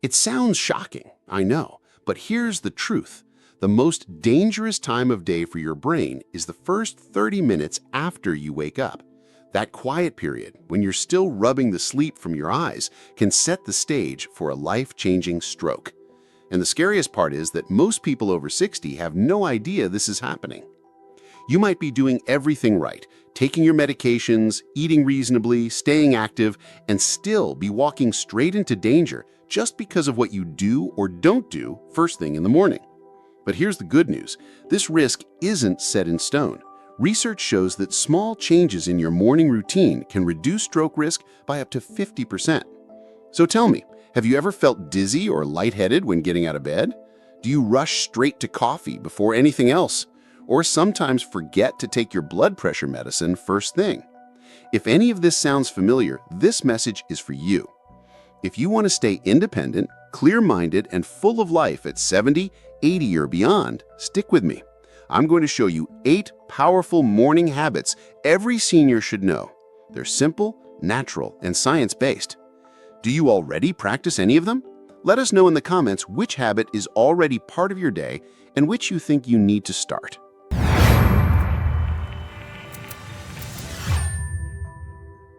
It sounds shocking, I know, but here's the truth. The most dangerous time of day for your brain is the first 30 minutes after you wake up. That quiet period, when you're still rubbing the sleep from your eyes, can set the stage for a life-changing stroke. And the scariest part is that most people over 60 have no idea this is happening. You might be doing everything right, taking your medications, eating reasonably, staying active, and still be walking straight into danger just because of what you do or don't do first thing in the morning. But here's the good news. This risk isn't set in stone. Research shows that small changes in your morning routine can reduce stroke risk by up to 50%. So tell me, have you ever felt dizzy or lightheaded when getting out of bed? Do you rush straight to coffee before anything else? Or sometimes forget to take your blood pressure medicine first thing? If any of this sounds familiar, this message is for you. If you want to stay independent, clear-minded, and full of life at 70, 80, or beyond, stick with me. I'm going to show you 8 powerful morning habits every senior should know. They're simple, natural, and science-based. Do you already practice any of them? Let us know in the comments which habit is already part of your day and which you think you need to start.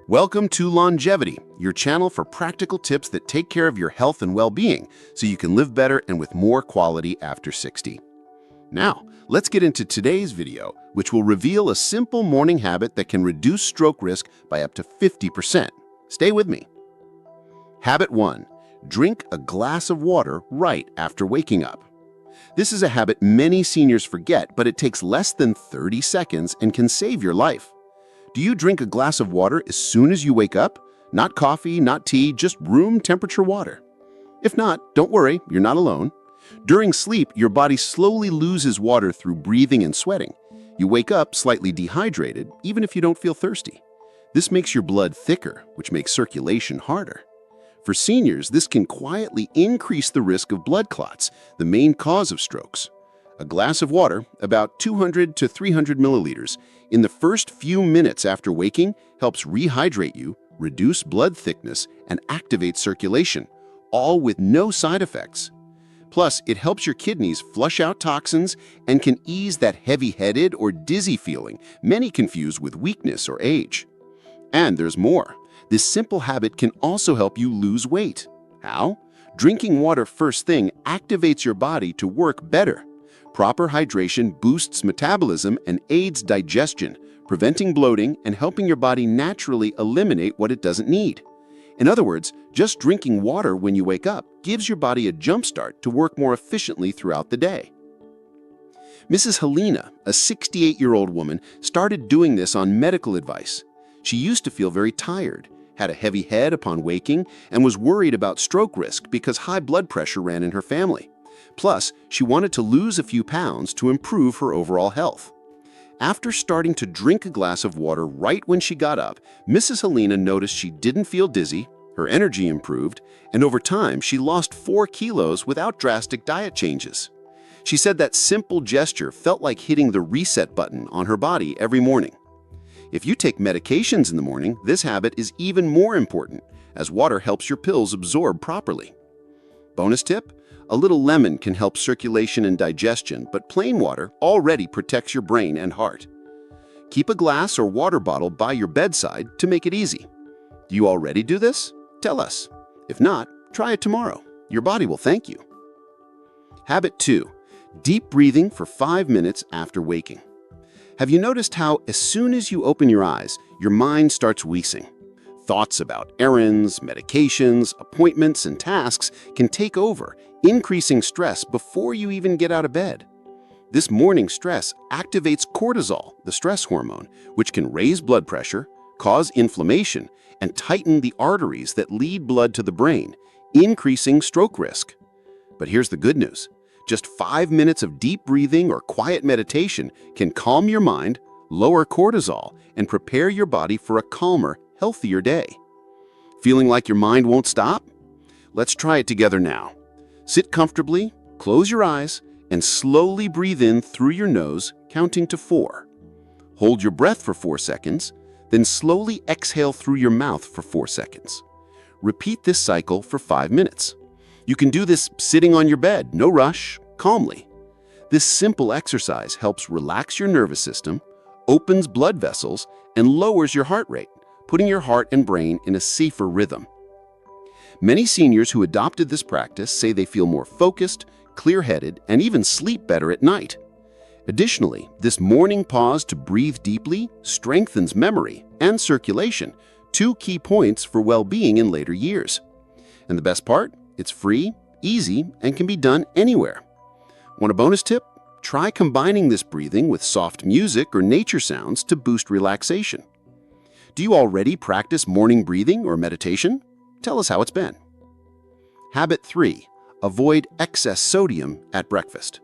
Welcome to Longevity, your channel for practical tips that take care of your health and well-being so you can live better and with more quality after 60. Now, let's get into today's video, which will reveal a simple morning habit that can reduce stroke risk by up to 50%. Stay with me. Habit 1. Drink a glass of water right after waking up. This is a habit many seniors forget, but it takes less than 30 seconds and can save your life. Do you drink a glass of water as soon as you wake up? Not coffee, not tea, just room temperature water. If not, don't worry, you're not alone. During sleep, your body slowly loses water through breathing and sweating. You wake up slightly dehydrated, even if you don't feel thirsty. This makes your blood thicker, which makes circulation harder. For seniors, this can quietly increase the risk of blood clots, the main cause of strokes. A glass of water, about 200 to 300 milliliters, in the first few minutes after waking helps rehydrate you, reduce blood thickness, and activate circulation, all with no side effects. Plus, it helps your kidneys flush out toxins and can ease that heavy-headed or dizzy feeling many confuse with weakness or age. And there's more. This simple habit can also help you lose weight. How? Drinking water first thing activates your body to work better. Proper hydration boosts metabolism and aids digestion, preventing bloating and helping your body naturally eliminate what it doesn't need. In other words, just drinking water when you wake up gives your body a jump start to work more efficiently throughout the day. Mrs. Helena, a 68-year-old woman, started doing this on medical advice. She used to feel very tired, had a heavy head upon waking, and was worried about stroke risk because high blood pressure ran in her family. Plus, she wanted to lose a few pounds to improve her overall health. After starting to drink a glass of water right when she got up, Mrs. Helena noticed she didn't feel dizzy, her energy improved, and over time she lost 4 kilos without drastic diet changes. She said that simple gesture felt like hitting the reset button on her body every morning. If you take medications in the morning, this habit is even more important, as water helps your pills absorb properly. Bonus tip? A little lemon can help circulation and digestion, but plain water already protects your brain and heart. Keep a glass or water bottle by your bedside to make it easy. Do you already do this? Tell us. If not, try it tomorrow. Your body will thank you. Habit 2. Deep breathing for 5 minutes after waking. Have you noticed how as soon as you open your eyes, your mind starts racing? Thoughts about errands, medications, appointments, and tasks can take over, increasing stress before you even get out of bed. This morning stress activates cortisol, the stress hormone, which can raise blood pressure, cause inflammation, and tighten the arteries that lead blood to the brain, increasing stroke risk. But here's the good news. Just 5 minutes of deep breathing or quiet meditation can calm your mind, lower cortisol, and prepare your body for a calmer, healthier day. Feeling like your mind won't stop? Let's try it together now. Sit comfortably, close your eyes, and slowly breathe in through your nose, counting to 4. Hold your breath for 4 seconds, then slowly exhale through your mouth for 4 seconds. Repeat this cycle for 5 minutes. You can do this sitting on your bed, no rush, calmly. This simple exercise helps relax your nervous system, opens blood vessels, and lowers your heart rate, putting your heart and brain in a safer rhythm. Many seniors who adopted this practice say they feel more focused, clear-headed, and even sleep better at night. Additionally, this morning pause to breathe deeply strengthens memory and circulation, two key points for well-being in later years. And the best part? It's free, easy, and can be done anywhere. Want a bonus tip? Try combining this breathing with soft music or nature sounds to boost relaxation. Do you already practice morning breathing or meditation? Tell us how it's been. Habit 3. Avoid excess sodium at breakfast.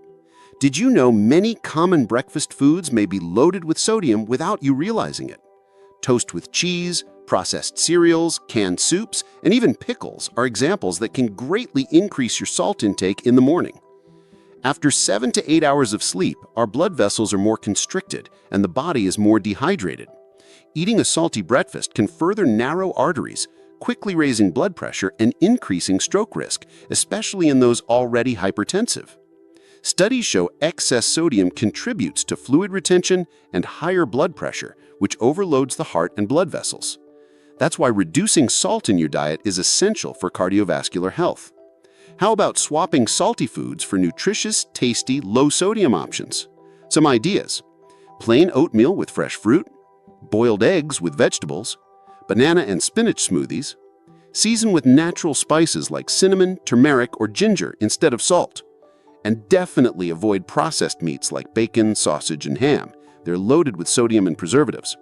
Did you know many common breakfast foods may be loaded with sodium without you realizing it? Toast with cheese, processed cereals, canned soups, and even pickles are examples that can greatly increase your salt intake in the morning. After 7 to 8 hours of sleep, our blood vessels are more constricted and the body is more dehydrated. Eating a salty breakfast can further narrow arteries, quickly raising blood pressure and increasing stroke risk, especially in those already hypertensive. Studies show excess sodium contributes to fluid retention and higher blood pressure, which overloads the heart and blood vessels. That's why reducing salt in your diet is essential for cardiovascular health. How about swapping salty foods for nutritious, tasty, low-sodium options? Some ideas: plain oatmeal with fresh fruit, boiled eggs with vegetables, banana and spinach smoothies, season with natural spices like cinnamon, turmeric, or ginger instead of salt. And definitely avoid processed meats like bacon, sausage, and ham. They're loaded with sodium and preservatives.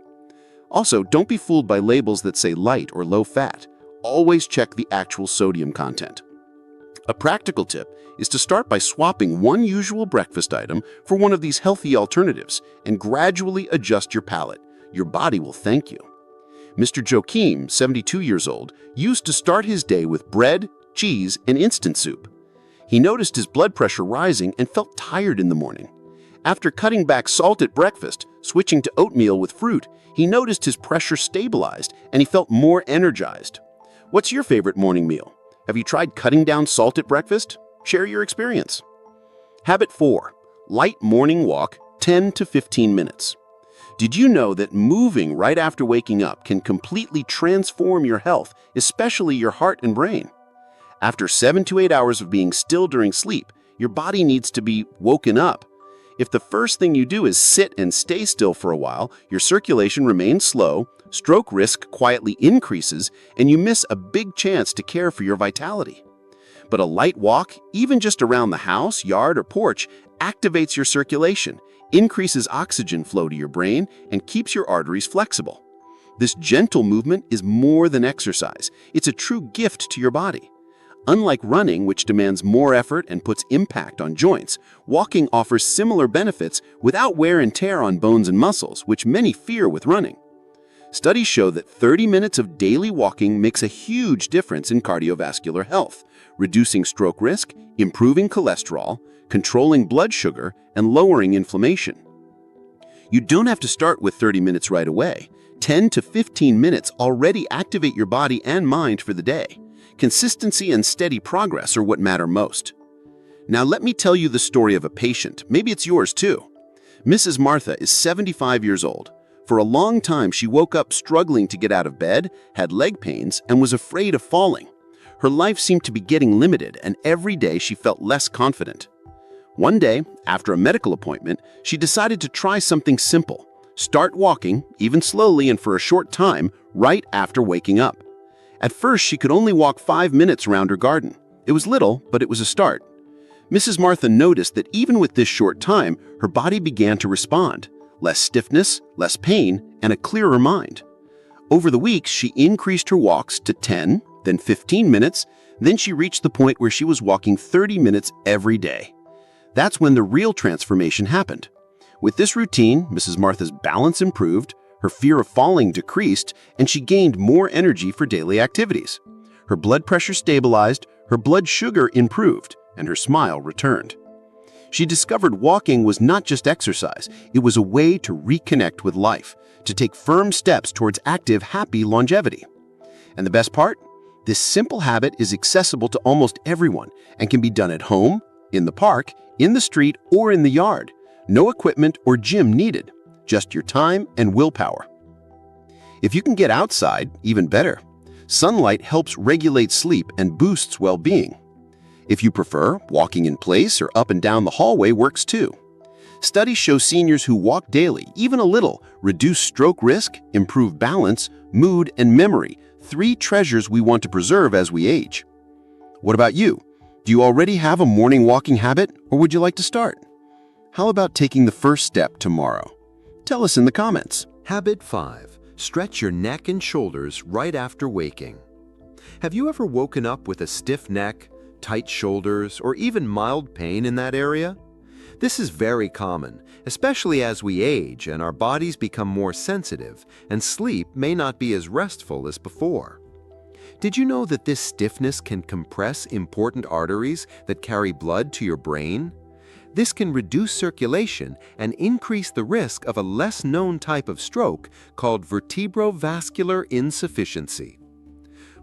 Also, don't be fooled by labels that say light or low fat. Always check the actual sodium content. A practical tip is to start by swapping one usual breakfast item for one of these healthy alternatives and gradually adjust your palate. Your body will thank you. Mr. Joachim, 72 years old, used to start his day with bread, cheese, and instant soup. He noticed his blood pressure rising and felt tired in the morning. After cutting back salt at breakfast, switching to oatmeal with fruit, he noticed his pressure stabilized and he felt more energized. What's your favorite morning meal? Have you tried cutting down salt at breakfast? Share your experience. Habit 4. Light morning walk, 10 to 15 minutes. Did you know that moving right after waking up can completely transform your health, especially your heart and brain? After 7 to 8 hours of being still during sleep, your body needs to be woken up. If the first thing you do is sit and stay still for a while, your circulation remains slow, stroke risk quietly increases, and you miss a big chance to care for your vitality. But a light walk, even just around the house, yard, or porch, activates your circulation, increases oxygen flow to your brain, and keeps your arteries flexible. This gentle movement is more than exercise. It's a true gift to your body. Unlike running, which demands more effort and puts impact on joints, walking offers similar benefits without wear and tear on bones and muscles, which many fear with running. Studies show that 30 minutes of daily walking makes a huge difference in cardiovascular health, reducing stroke risk, improving cholesterol, controlling blood sugar, and lowering inflammation. You don't have to start with 30 minutes right away. 10 to 15 minutes already activate your body and mind for the day. Consistency and steady progress are what matter most. Now let me tell you the story of a patient. Maybe it's yours too. Mrs. Martha is 75 years old. For a long time, she woke up struggling to get out of bed, had leg pains, and was afraid of falling. Her life seemed to be getting limited, and every day she felt less confident. One day, after a medical appointment, she decided to try something simple. Start walking, even slowly and for a short time, right after waking up. At first, she could only walk 5 minutes around her garden. It was little, but it was a start. Mrs. Martha noticed that even with this short time, her body began to respond. Less stiffness, less pain, and a clearer mind. Over the weeks, she increased her walks to 10, then 15 minutes, then she reached the point where she was walking 30 minutes every day. That's when the real transformation happened. With this routine, Mrs. Martha's balance improved, her fear of falling decreased, and she gained more energy for daily activities. Her blood pressure stabilized, her blood sugar improved, and her smile returned. She discovered walking was not just exercise, it was a way to reconnect with life, to take firm steps towards active, happy longevity. And the best part? This simple habit is accessible to almost everyone and can be done at home, in the park, in the street, or in the yard. No equipment or gym needed, just your time and willpower. If you can get outside, even better. Sunlight helps regulate sleep and boosts well-being. If you prefer, walking in place or up and down the hallway works too. Studies show seniors who walk daily, even a little, reduce stroke risk, improve balance, mood, and memory, 3 treasures we want to preserve as we age. What about you? Do you already have a morning walking habit, or would you like to start? How about taking the first step tomorrow? Tell us in the comments. Habit 5. Stretch your neck and shoulders right after waking. Have you ever woken up with a stiff neck, tight shoulders, or even mild pain in that area? This is very common, especially as we age and our bodies become more sensitive and sleep may not be as restful as before. Did you know that this stiffness can compress important arteries that carry blood to your brain? This can reduce circulation and increase the risk of a less-known type of stroke called vertebrovascular insufficiency.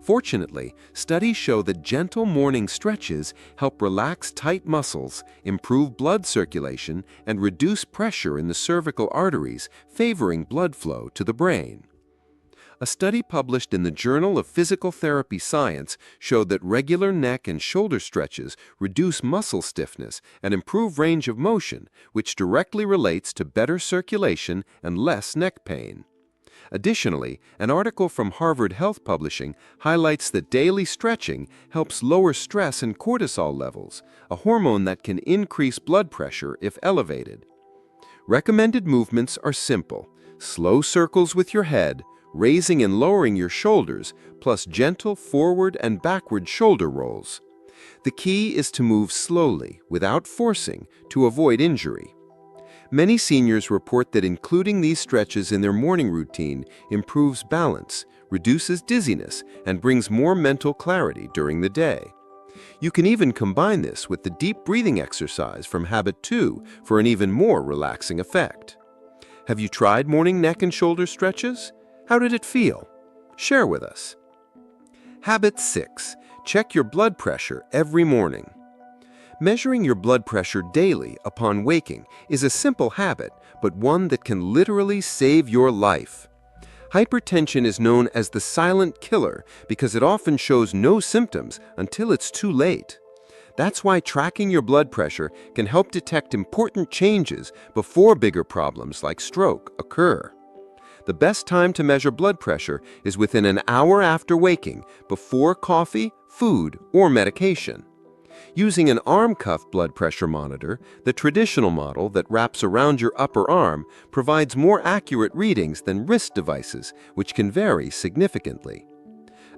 Fortunately, studies show that gentle morning stretches help relax tight muscles, improve blood circulation, and reduce pressure in the cervical arteries, favoring blood flow to the brain. A study published in the Journal of Physical Therapy Science showed that regular neck and shoulder stretches reduce muscle stiffness and improve range of motion, which directly relates to better circulation and less neck pain. Additionally, an article from Harvard Health Publishing highlights that daily stretching helps lower stress and cortisol levels, a hormone that can increase blood pressure if elevated. Recommended movements are simple: slow circles with your head, raising and lowering your shoulders, plus gentle forward and backward shoulder rolls. The key is to move slowly, without forcing, to avoid injury. Many seniors report that including these stretches in their morning routine improves balance, reduces dizziness, and brings more mental clarity during the day. You can even combine this with the deep breathing exercise from Habit 2 for an even more relaxing effect. Have you tried morning neck and shoulder stretches? How did it feel? Share with us. Habit 6. Check your blood pressure every morning. Measuring your blood pressure daily upon waking is a simple habit, but one that can literally save your life. Hypertension is known as the silent killer because it often shows no symptoms until it's too late. That's why tracking your blood pressure can help detect important changes before bigger problems like stroke occur. The best time to measure blood pressure is within an hour after waking, before coffee, food, or medication. Using an arm cuff blood pressure monitor, the traditional model that wraps around your upper arm, provides more accurate readings than wrist devices, which can vary significantly.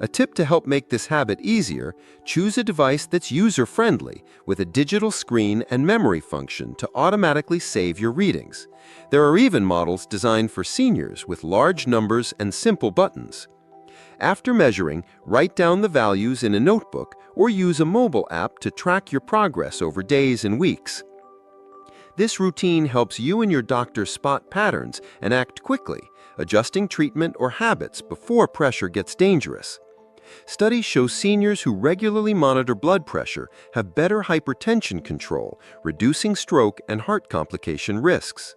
A tip to help make this habit easier: choose a device that's user-friendly, with a digital screen and memory function to automatically save your readings. There are even models designed for seniors with large numbers and simple buttons. After measuring, write down the values in a notebook or use a mobile app to track your progress over days and weeks. This routine helps you and your doctor spot patterns and act quickly, adjusting treatment or habits before pressure gets dangerous. Studies show seniors who regularly monitor blood pressure have better hypertension control, reducing stroke and heart complication risks.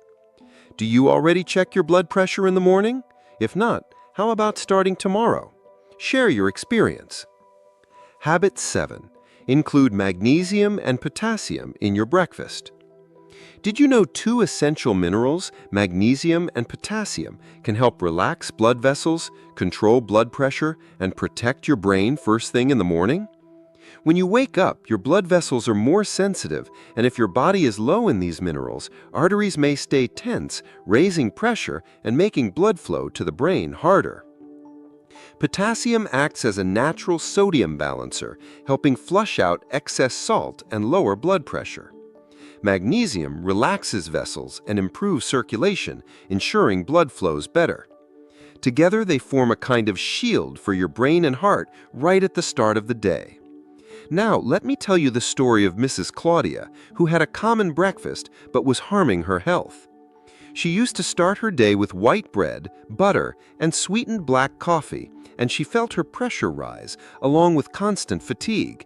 Do you already check your blood pressure in the morning? If not, how about starting tomorrow? Share your experience. Habit 7. Include magnesium and potassium in your breakfast. Did you know 2 essential minerals, magnesium and potassium, can help relax blood vessels, control blood pressure, and protect your brain first thing in the morning? When you wake up, your blood vessels are more sensitive, and if your body is low in these minerals, arteries may stay tense, raising pressure and making blood flow to the brain harder. Potassium acts as a natural sodium balancer, helping flush out excess salt and lower blood pressure. Magnesium relaxes vessels and improves circulation, ensuring blood flows better. Together, they form a kind of shield for your brain and heart right at the start of the day. Now, let me tell you the story of Mrs. Claudia, who had a common breakfast but was harming her health. She used to start her day with white bread, butter, and sweetened black coffee, and she felt her pressure rise, along with constant fatigue.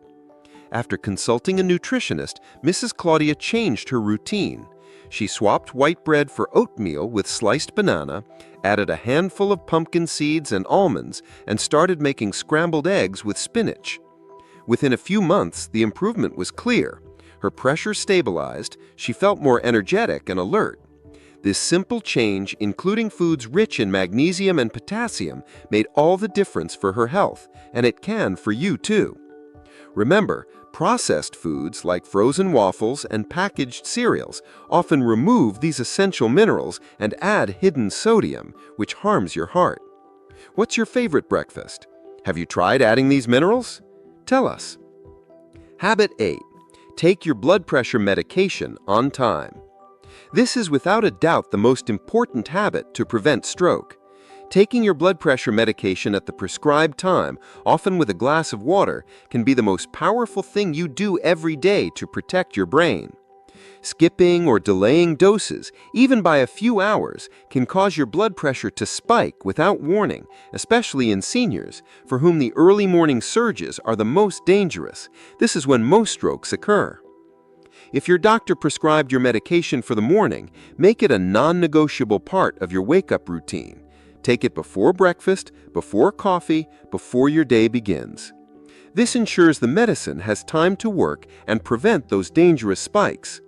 After consulting a nutritionist, Mrs. Claudia changed her routine. She swapped white bread for oatmeal with sliced banana, added a handful of pumpkin seeds and almonds, and started making scrambled eggs with spinach. Within a few months, the improvement was clear. Her pressure stabilized, she felt more energetic and alert. This simple change, including foods rich in magnesium and potassium, made all the difference for her health, and it can for you too. Remember, processed foods like frozen waffles and packaged cereals often remove these essential minerals and add hidden sodium, which harms your heart. What's your favorite breakfast? Have you tried adding these minerals? Tell us. Habit 8. Take your blood pressure medication on time. This is without a doubt the most important habit to prevent stroke. Taking your blood pressure medication at the prescribed time, often with a glass of water, can be the most powerful thing you do every day to protect your brain. Skipping or delaying doses, even by a few hours, can cause your blood pressure to spike without warning, especially in seniors, for whom the early morning surges are the most dangerous. This is when most strokes occur. If your doctor prescribed your medication for the morning, make it a non-negotiable part of your wake-up routine. Take it before breakfast, before coffee, before your day begins. This ensures the medicine has time to work and prevent those dangerous spikes.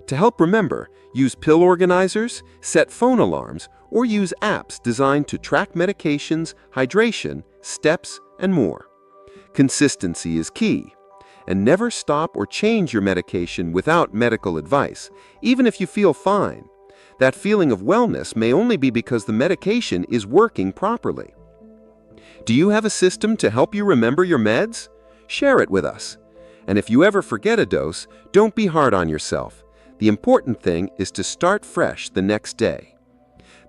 To help remember, use pill organizers, set phone alarms, or use apps designed to track medications, hydration, steps, and more. Consistency is key. And never stop or change your medication without medical advice, even if you feel fine. That feeling of wellness may only be because the medication is working properly. Do you have a system to help you remember your meds? Share it with us. And if you ever forget a dose, don't be hard on yourself. The important thing is to start fresh the next day.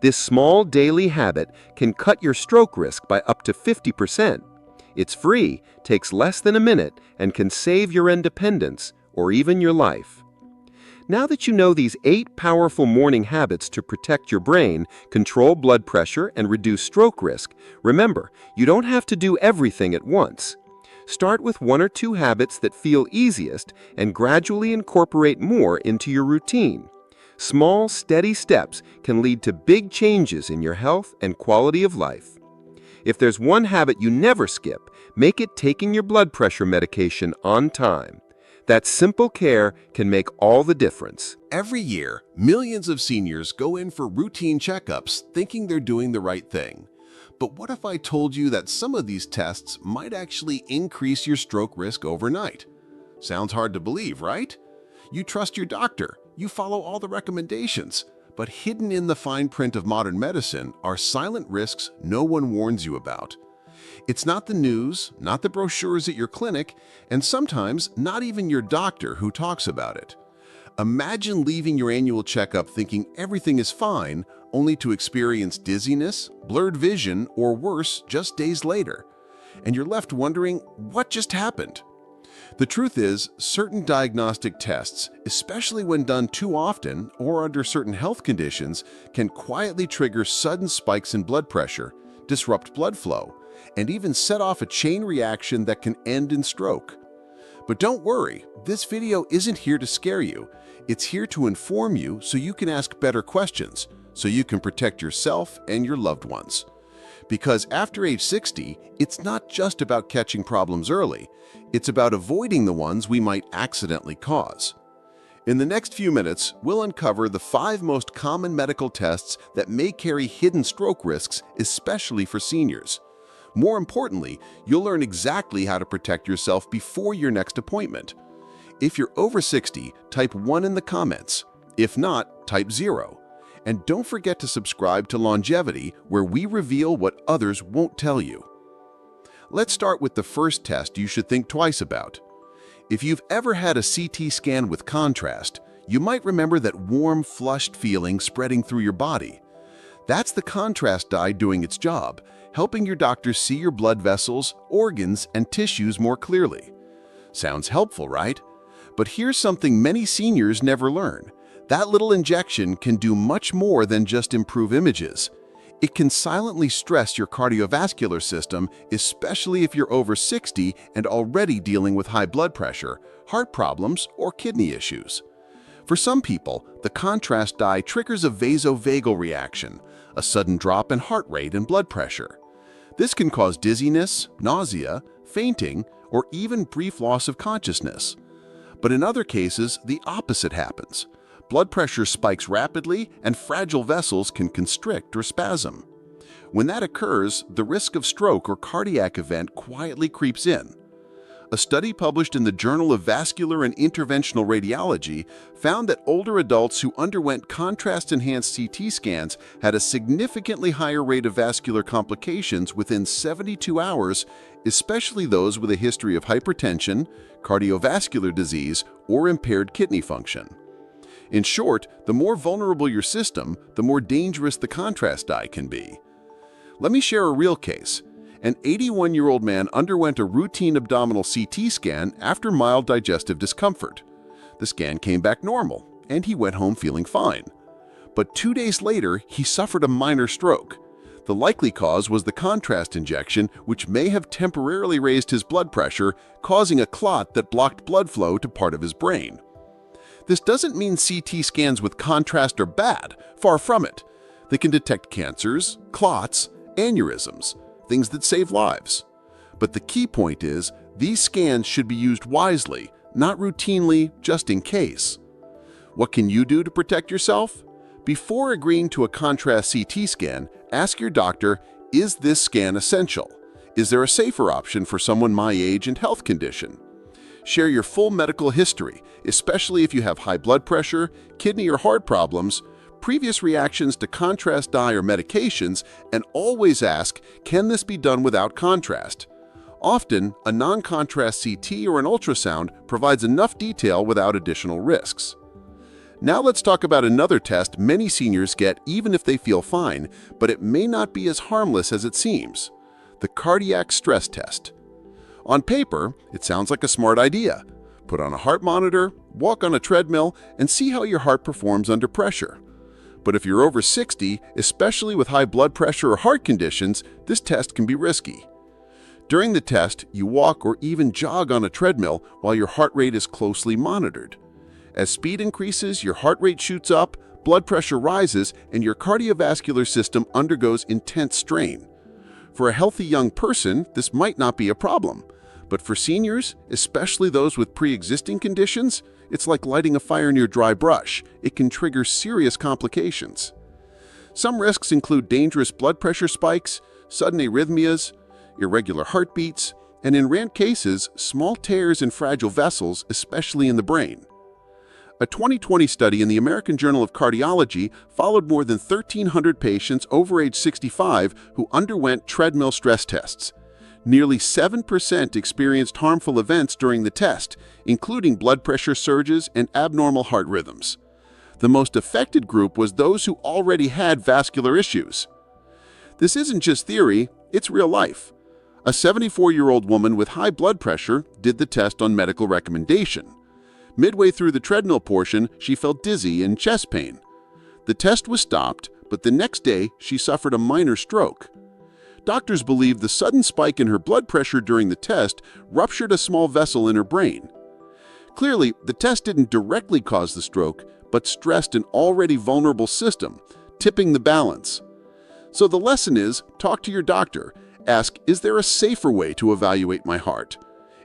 This small daily habit can cut your stroke risk by up to 50%. It's free, takes less than a minute, and can save your independence or even your life. Now that you know these 8 powerful morning habits to protect your brain, control blood pressure, and reduce stroke risk, remember, you don't have to do everything at once. Start with 1 or 2 habits that feel easiest and gradually incorporate more into your routine. Small, steady steps can lead to big changes in your health and quality of life. If there's one habit you never skip, make it taking your blood pressure medication on time. That simple care can make all the difference. Every year, millions of seniors go in for routine checkups thinking they're doing the right thing. But what if I told you that some of these tests might actually increase your stroke risk overnight? Sounds hard to believe, right? You trust your doctor, you follow all the recommendations, but hidden in the fine print of modern medicine are silent risks no one warns you about. It's not the news, not the brochures at your clinic, and sometimes not even your doctor who talks about it. Imagine leaving your annual checkup thinking everything is fine, only to experience dizziness, blurred vision, or worse just days later. And you're left wondering, what just happened? The truth is, certain diagnostic tests, especially when done too often or under certain health conditions, can quietly trigger sudden spikes in blood pressure, disrupt blood flow, and even set off a chain reaction that can end in stroke. But don't worry, this video isn't here to scare you. It's here to inform you so you can ask better questions, so you can protect yourself and your loved ones. Because after age 60, it's not just about catching problems early, it's about avoiding the ones we might accidentally cause. In the next few minutes, we'll uncover the 5 most common medical tests that may carry hidden stroke risks, especially for seniors. More importantly, you'll learn exactly how to protect yourself before your next appointment. If you're over 60, type 1 in the comments. If not, type 0. And don't forget to subscribe to Longevity, where we reveal what others won't tell you. Let's start with the first test you should think twice about. If you've ever had a CT scan with contrast, you might remember that warm, flushed feeling spreading through your body. That's the contrast dye doing its job, helping your doctor see your blood vessels, organs, and tissues more clearly. Sounds helpful, right? But here's something many seniors never learn. That little injection can do much more than just improve images. It can silently stress your cardiovascular system, especially if you're over 60 and already dealing with high blood pressure, heart problems, or kidney issues. For some people, the contrast dye triggers a vasovagal reaction, a sudden drop in heart rate and blood pressure. This can cause dizziness, nausea, fainting, or even brief loss of consciousness. But in other cases, the opposite happens. Blood pressure spikes rapidly and fragile vessels can constrict or spasm. When that occurs, the risk of stroke or cardiac event quietly creeps in. A study published in the Journal of Vascular and Interventional Radiology found that older adults who underwent contrast-enhanced CT scans had a significantly higher rate of vascular complications within 72 hours, especially those with a history of hypertension, cardiovascular disease, or impaired kidney function. In short, the more vulnerable your system, the more dangerous the contrast dye can be. Let me share a real case. An 81-year-old man underwent a routine abdominal CT scan after mild digestive discomfort. The scan came back normal, and he went home feeling fine. But 2 days later, he suffered a minor stroke. The likely cause was the contrast injection, which may have temporarily raised his blood pressure, causing a clot that blocked blood flow to part of his brain. This doesn't mean CT scans with contrast are bad, far from it. They can detect cancers, clots, aneurysms, things that save lives. But the key point is, these scans should be used wisely, not routinely, just in case. What can you do to protect yourself? Before agreeing to a contrast CT scan, ask your doctor, is this scan essential? Is there a safer option for someone my age and health condition? Share your full medical history, especially if you have high blood pressure, kidney or heart problems, previous reactions to contrast dye or medications, and always ask, can this be done without contrast? Often, a non-contrast CT or an ultrasound provides enough detail without additional risks. Now let's talk about another test many seniors get even if they feel fine, but it may not be as harmless as it seems: the cardiac stress test. On paper, it sounds like a smart idea. Put on a heart monitor, walk on a treadmill, and see how your heart performs under pressure. But if you're over 60, especially with high blood pressure or heart conditions, this test can be risky. During the test, you walk or even jog on a treadmill while your heart rate is closely monitored. As speed increases, your heart rate shoots up, blood pressure rises, and your cardiovascular system undergoes intense strain. For a healthy young person, this might not be a problem. But for seniors, especially those with pre-existing conditions, it's like lighting a fire near dry brush. It can trigger serious complications. Some risks include dangerous blood pressure spikes, sudden arrhythmias, irregular heartbeats, and in rare cases, small tears in fragile vessels, especially in the brain. A 2020 study in the American Journal of Cardiology followed more than 1,300 patients over age 65 who underwent treadmill stress tests. Nearly 7% experienced harmful events during the test, including blood pressure surges and abnormal heart rhythms. The most affected group was those who already had vascular issues. This isn't just theory, it's real life. A 74-year-old woman with high blood pressure did the test on medical recommendation. Midway through the treadmill portion, she felt dizzy and chest pain. The test was stopped, but the next day she suffered a minor stroke. Doctors believe the sudden spike in her blood pressure during the test ruptured a small vessel in her brain. Clearly, the test didn't directly cause the stroke, but stressed an already vulnerable system, tipping the balance. So the lesson is, talk to your doctor. Ask, is there a safer way to evaluate my heart?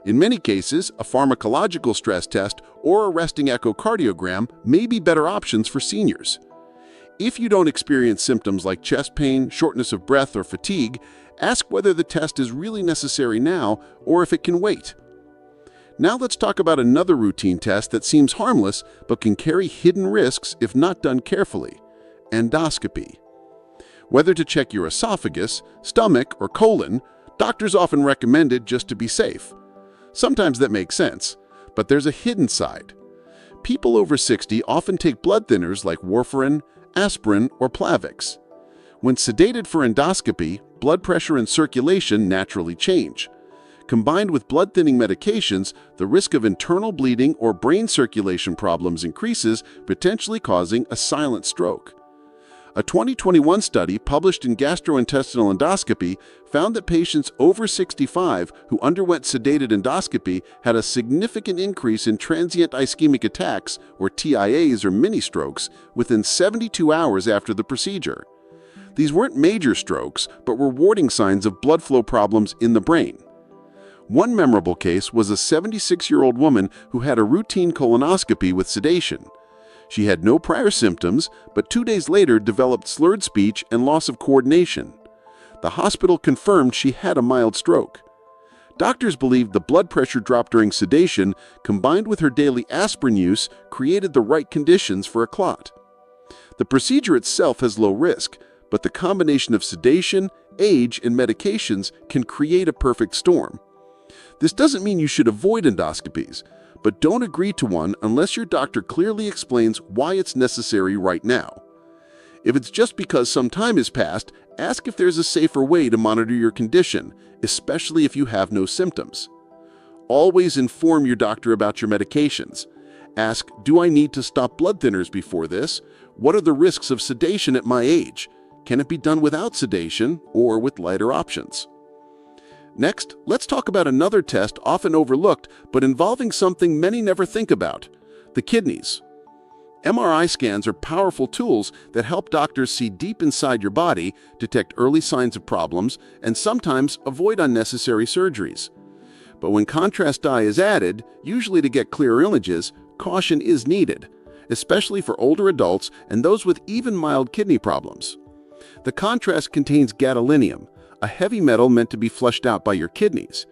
In many cases, a pharmacological stress test or a resting echocardiogram may be better options for seniors. If you don't experience symptoms like chest pain, shortness of breath, or fatigue, ask whether the test is really necessary now or if it can wait. Now let's talk about another routine test that seems harmless but can carry hidden risks if not done carefully: endoscopy. Whether to check your esophagus, stomach, or colon, doctors often recommend it just to be safe. Sometimes that makes sense, but there's a hidden side. People over 60 often take blood thinners like warfarin, aspirin, or Plavix. When sedated for endoscopy, blood pressure and circulation naturally change. Combined with blood-thinning medications, the risk of internal bleeding or brain circulation problems increases, potentially causing a silent stroke. A 2021 study published in Gastrointestinal Endoscopy found that patients over 65 who underwent sedated endoscopy had a significant increase in transient ischemic attacks, or TIAs or mini-strokes, within 72 hours after the procedure. These weren't major strokes, but were warning signs of blood flow problems in the brain. One memorable case was a 76-year-old woman who had a routine colonoscopy with sedation. She had no prior symptoms, but 2 days later developed slurred speech and loss of coordination. The hospital confirmed she had a mild stroke. Doctors believed the blood pressure drop during sedation, combined with her daily aspirin use, created the right conditions for a clot. The procedure itself has low risk, but the combination of sedation, age, and medications can create a perfect storm. This doesn't mean you should avoid endoscopies, but don't agree to one unless your doctor clearly explains why it's necessary right now. If it's just because some time has passed, ask if there's a safer way to monitor your condition, especially if you have no symptoms. Always inform your doctor about your medications. Ask, do I need to stop blood thinners before this? What are the risks of sedation at my age? Can it be done without sedation or with lighter options? Next, let's talk about another test often overlooked but involving something many never think about: the kidneys. MRI scans are powerful tools that help doctors see deep inside your body, detect early signs of problems, and sometimes avoid unnecessary surgeries. But when contrast dye is added, usually to get clearer images, caution is needed, especially for older adults and those with even mild kidney problems. The contrast contains gadolinium, a heavy metal meant to be flushed out by your kidneys.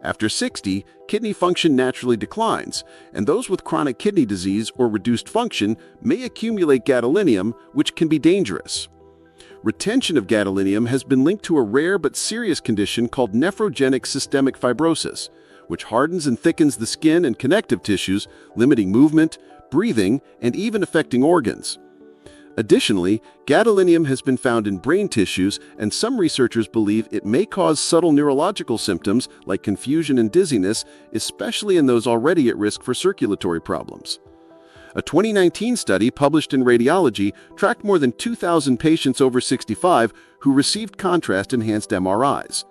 After 60, kidney function naturally declines, and those with chronic kidney disease or reduced function may accumulate gadolinium, which can be dangerous. Retention of gadolinium has been linked to a rare but serious condition called nephrogenic systemic fibrosis, which hardens and thickens the skin and connective tissues, limiting movement, breathing, and even affecting organs. Additionally, gadolinium has been found in brain tissues, and some researchers believe it may cause subtle neurological symptoms like confusion and dizziness, especially in those already at risk for circulatory problems. A 2019 study published in Radiology tracked more than 2,000 patients over 65 who received contrast-enhanced MRIs.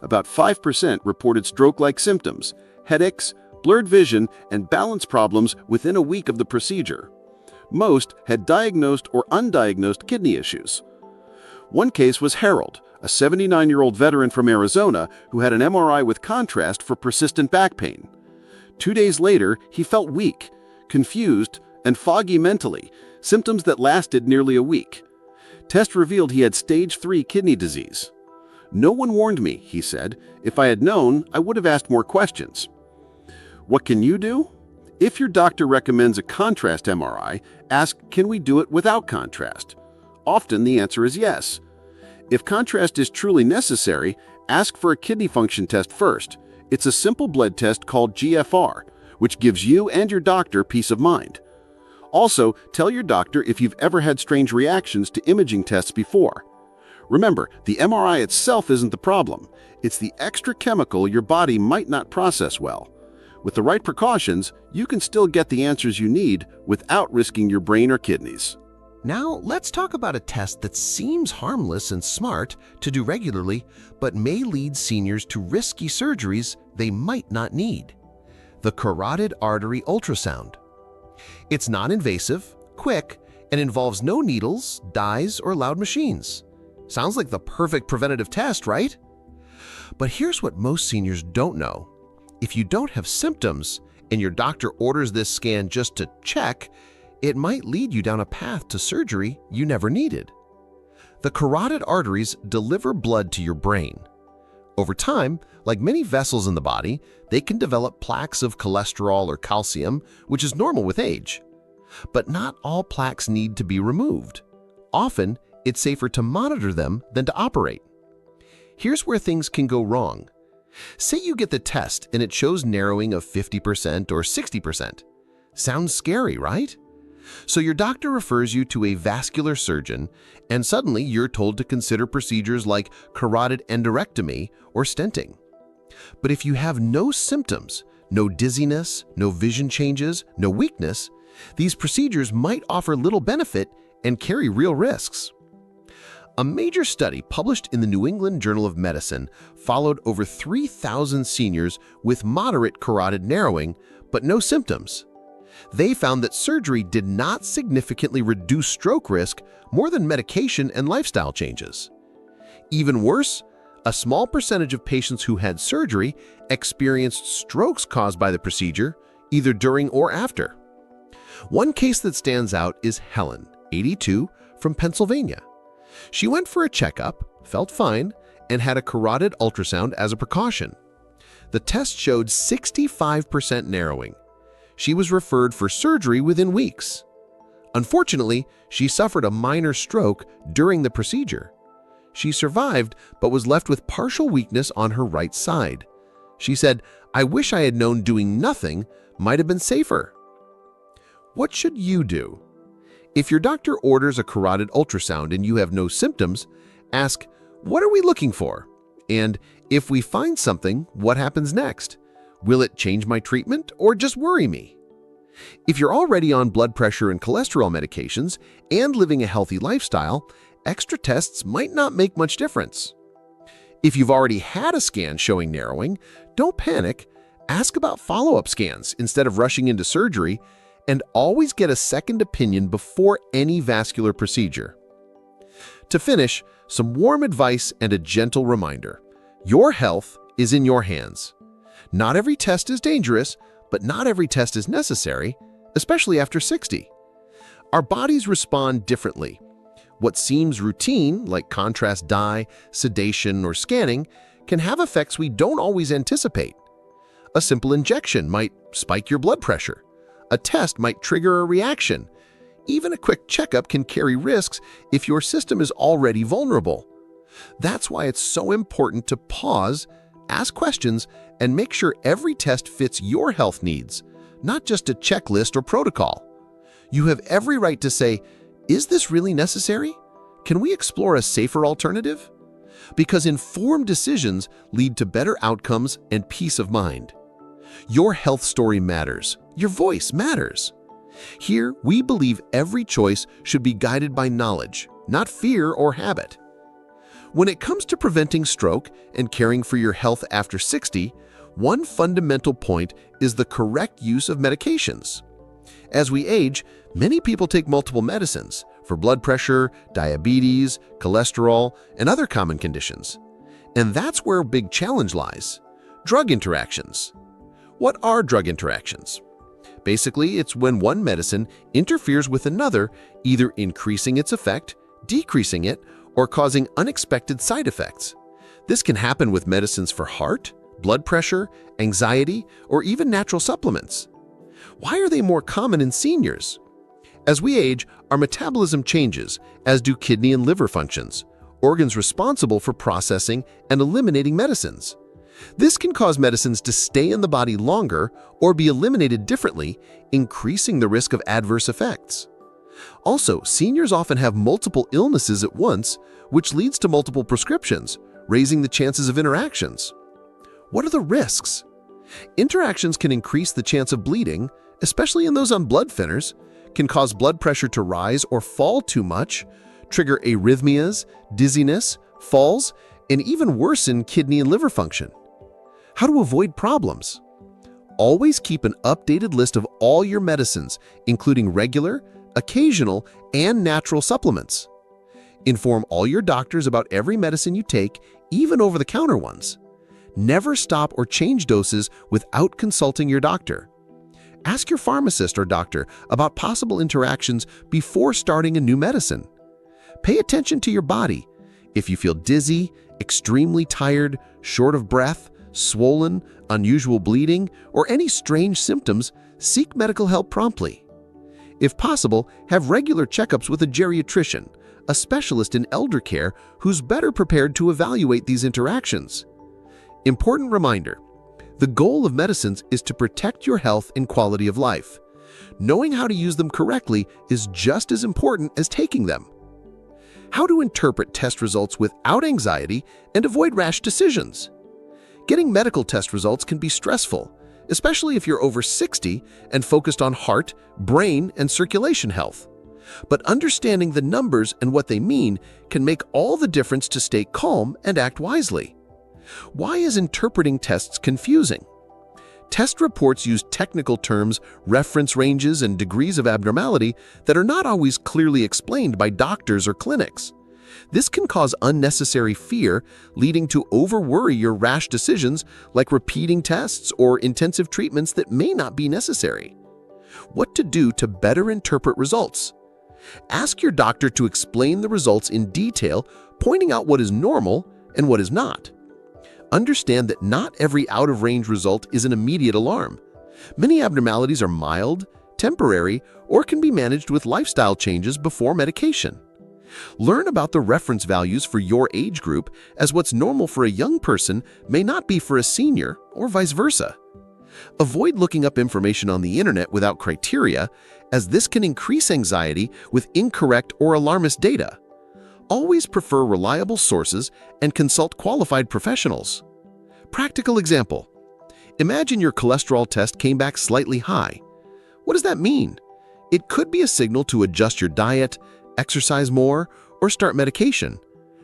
About 5% reported stroke-like symptoms, headaches, blurred vision, and balance problems within a week of the procedure. Most had diagnosed or undiagnosed kidney issues. One case was Harold, a 79-year-old veteran from Arizona who had an MRI with contrast for persistent back pain. 2 days later, he felt weak, confused, and foggy mentally, symptoms that lasted nearly a week. Test revealed he had stage 3 kidney disease. "No one warned me," he said. "If I had known, I would have asked more questions." What can you do? If your doctor recommends a contrast MRI, ask, can we do it without contrast? Often the answer is yes. If contrast is truly necessary, ask for a kidney function test first. It's a simple blood test called GFR, which gives you and your doctor peace of mind. Also, tell your doctor if you've ever had strange reactions to imaging tests before. Remember, the MRI itself isn't the problem. It's the extra chemical your body might not process well. With the right precautions, you can still get the answers you need without risking your brain or kidneys. Now, let's talk about a test that seems harmless and smart to do regularly, but may lead seniors to risky surgeries they might not need: the carotid artery ultrasound. It's non-invasive, quick, and involves no needles, dyes, or loud machines. Sounds like the perfect preventative test, right? But here's what most seniors don't know. If you don't have symptoms and your doctor orders this scan just to check, it might lead you down a path to surgery you never needed. The carotid arteries deliver blood to your brain. Over time, like many vessels in the body, they can develop plaques of cholesterol or calcium, which is normal with age. But not all plaques need to be removed. Often, it's safer to monitor them than to operate. Here's where things can go wrong. Say you get the test and it shows narrowing of 50% or 60%. Sounds scary, right? So your doctor refers you to a vascular surgeon, and suddenly you're told to consider procedures like carotid endarterectomy or stenting. But if you have no symptoms, no dizziness, no vision changes, no weakness, these procedures might offer little benefit and carry real risks. A major study published in the New England Journal of Medicine followed over 3,000 seniors with moderate carotid narrowing, but no symptoms. They found that surgery did not significantly reduce stroke risk more than medication and lifestyle changes. Even worse, a small percentage of patients who had surgery experienced strokes caused by the procedure, either during or after. One case that stands out is Helen, 82, from Pennsylvania. She went for a checkup, felt fine, and had a carotid ultrasound as a precaution. The test showed 65% narrowing. She was referred for surgery within weeks. Unfortunately, she suffered a minor stroke during the procedure. She survived, but was left with partial weakness on her right side. She said, "I wish I had known doing nothing might have been safer." What should you do? If your doctor orders a carotid ultrasound and you have no symptoms, ask, "What are we looking for?" And if we find something, what happens next? Will it change my treatment or just worry me? If you're already on blood pressure and cholesterol medications and living a healthy lifestyle, extra tests might not make much difference. If you've already had a scan showing narrowing, don't panic. Ask about follow-up scans instead of rushing into surgery, and always get a second opinion before any vascular procedure. To finish, some warm advice and a gentle reminder. Your health is in your hands. Not every test is dangerous, but not every test is necessary, especially after 60. Our bodies respond differently. What seems routine, like contrast dye, sedation, or scanning, can have effects we don't always anticipate. A simple injection might spike your blood pressure. A test might trigger a reaction. Even a quick checkup can carry risks if your system is already vulnerable. That's why it's so important to pause, ask questions, and make sure every test fits your health needs, not just a checklist or protocol. You have every right to say, "Is this really necessary? Can we explore a safer alternative?" Because informed decisions lead to better outcomes and peace of mind. Your health story matters. Your voice matters. Here, we believe every choice should be guided by knowledge, not fear or habit. When it comes to preventing stroke and caring for your health after 60, one fundamental point is the correct use of medications. As we age, many people take multiple medicines for blood pressure, diabetes, cholesterol, and other common conditions. And that's where a big challenge lies: drug interactions. What are drug interactions? Basically, it's when one medicine interferes with another, either increasing its effect, decreasing it, or causing unexpected side effects. This can happen with medicines for heart, blood pressure, anxiety, or even natural supplements. Why are they more common in seniors? As we age, our metabolism changes, as do kidney and liver functions, organs responsible for processing and eliminating medicines. This can cause medicines to stay in the body longer or be eliminated differently, increasing the risk of adverse effects. Also, seniors often have multiple illnesses at once, which leads to multiple prescriptions, raising the chances of interactions. What are the risks? Interactions can increase the chance of bleeding, especially in those on blood thinners, can cause blood pressure to rise or fall too much, trigger arrhythmias, dizziness, falls, and even worsen kidney and liver function. How to avoid problems? Always keep an updated list of all your medicines, including regular, occasional, and natural supplements. Inform all your doctors about every medicine you take, even over-the-counter ones. Never stop or change doses without consulting your doctor. Ask your pharmacist or doctor about possible interactions before starting a new medicine. Pay attention to your body. If you feel dizzy, extremely tired, short of breath, swollen, unusual bleeding, or any strange symptoms, seek medical help promptly. If possible, have regular checkups with a geriatrician, a specialist in elder care who's better prepared to evaluate these interactions. Important reminder: the goal of medicines is to protect your health and quality of life. Knowing how to use them correctly is just as important as taking them. How to interpret test results without anxiety and avoid rash decisions. Getting medical test results can be stressful, especially if you're over 60 and focused on heart, brain, and circulation health. But understanding the numbers and what they mean can make all the difference to stay calm and act wisely. Why is interpreting tests confusing? Test reports use technical terms, reference ranges, and degrees of abnormality that are not always clearly explained by doctors or clinics. This can cause unnecessary fear, leading to over-worry or rash decisions like repeating tests or intensive treatments that may not be necessary. What to do to better interpret results? Ask your doctor to explain the results in detail, pointing out what is normal and what is not. Understand that not every out-of-range result is an immediate alarm. Many abnormalities are mild, temporary, or can be managed with lifestyle changes before medication. Learn about the reference values for your age group, as what's normal for a young person may not be for a senior, or vice versa. Avoid looking up information on the internet without criteria, as this can increase anxiety with incorrect or alarmist data. Always prefer reliable sources and consult qualified professionals. Practical example. Imagine your cholesterol test came back slightly high. What does that mean? It could be a signal to adjust your diet, exercise more, or start medication.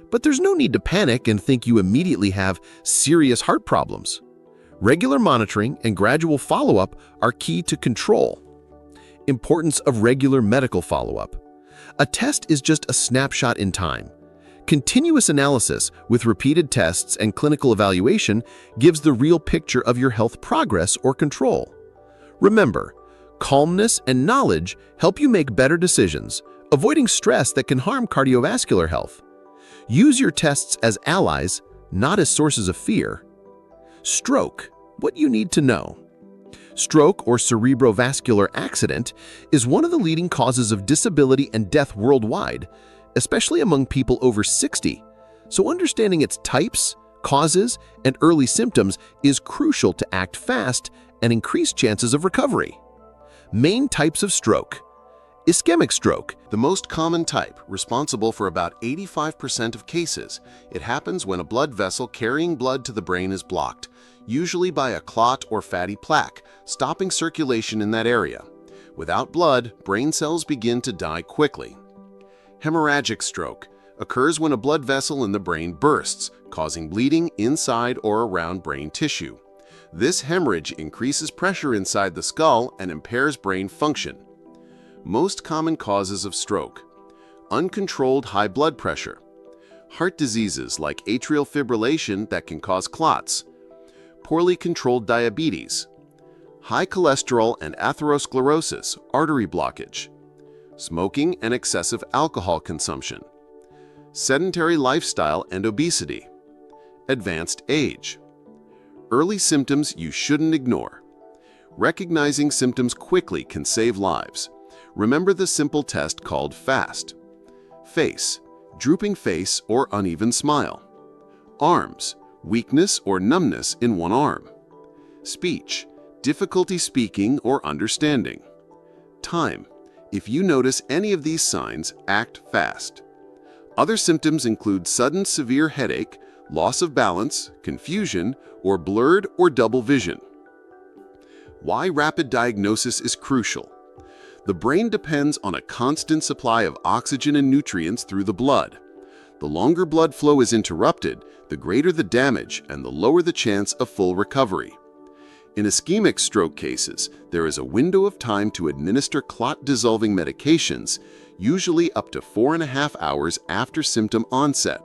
But there's no need to panic and think you immediately have serious heart problems. Regular monitoring and gradual follow-up are key to control. Importance of regular medical follow-up. A test is just a snapshot in time. Continuous analysis with repeated tests and clinical evaluation gives the real picture of your health progress or control. Remember, calmness and knowledge help you make better decisions, avoiding stress that can harm cardiovascular health. Use your tests as allies, not as sources of fear. Stroke, what you need to know. Stroke or cerebrovascular accident is one of the leading causes of disability and death worldwide, especially among people over 60. So understanding its types, causes, and early symptoms is crucial to act fast and increase chances of recovery. Main types of stroke. Ischemic stroke, The most common type, responsible for about 85% of cases. It happens when a blood vessel carrying blood to the brain is blocked, usually by a clot or fatty plaque, stopping circulation in that area. Without blood, brain cells begin to die quickly. Hemorrhagic stroke occurs when a blood vessel in the brain bursts, causing bleeding inside or around brain tissue. This hemorrhage increases pressure inside the skull and impairs brain function. Most common causes of stroke: uncontrolled high blood pressure, heart diseases like atrial fibrillation that can cause clots, poorly controlled diabetes, high cholesterol and atherosclerosis, artery blockage, smoking and excessive alcohol consumption, sedentary lifestyle and obesity, advanced age. Early symptoms you shouldn't ignore. Recognizing symptoms quickly can save lives. Remember the simple test called FAST. Face, drooping face or uneven smile. Arms, weakness or numbness in one arm. Speech, difficulty speaking or understanding. Time, if you notice any of these signs, act fast. Other symptoms include sudden severe headache, loss of balance, confusion, or blurred or double vision. Why rapid diagnosis is crucial. The brain depends on a constant supply of oxygen and nutrients through the blood. The longer blood flow is interrupted, the greater the damage and the lower the chance of full recovery. In ischemic stroke cases, there is a window of time to administer clot-dissolving medications, usually up to 4.5 hours after symptom onset.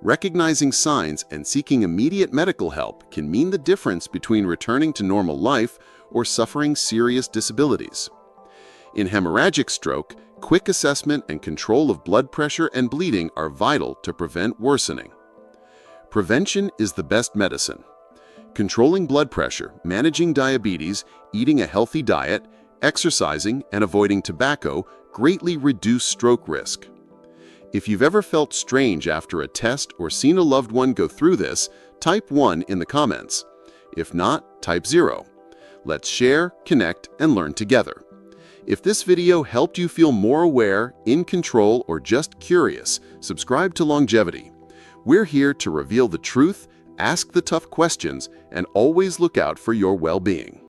Recognizing signs and seeking immediate medical help can mean the difference between returning to normal life or suffering serious disabilities. In hemorrhagic stroke, quick assessment and control of blood pressure and bleeding are vital to prevent worsening. Prevention is the best medicine. Controlling blood pressure, managing diabetes, eating a healthy diet, exercising, and avoiding tobacco greatly reduce stroke risk. If you've ever felt strange after a test or seen a loved one go through this, type 1 in the comments. If not, type 0. Let's share, connect, and learn together. If this video helped you feel more aware, in control, or just curious, subscribe to Longevity. We're here to reveal the truth, ask the tough questions, and always look out for your well-being.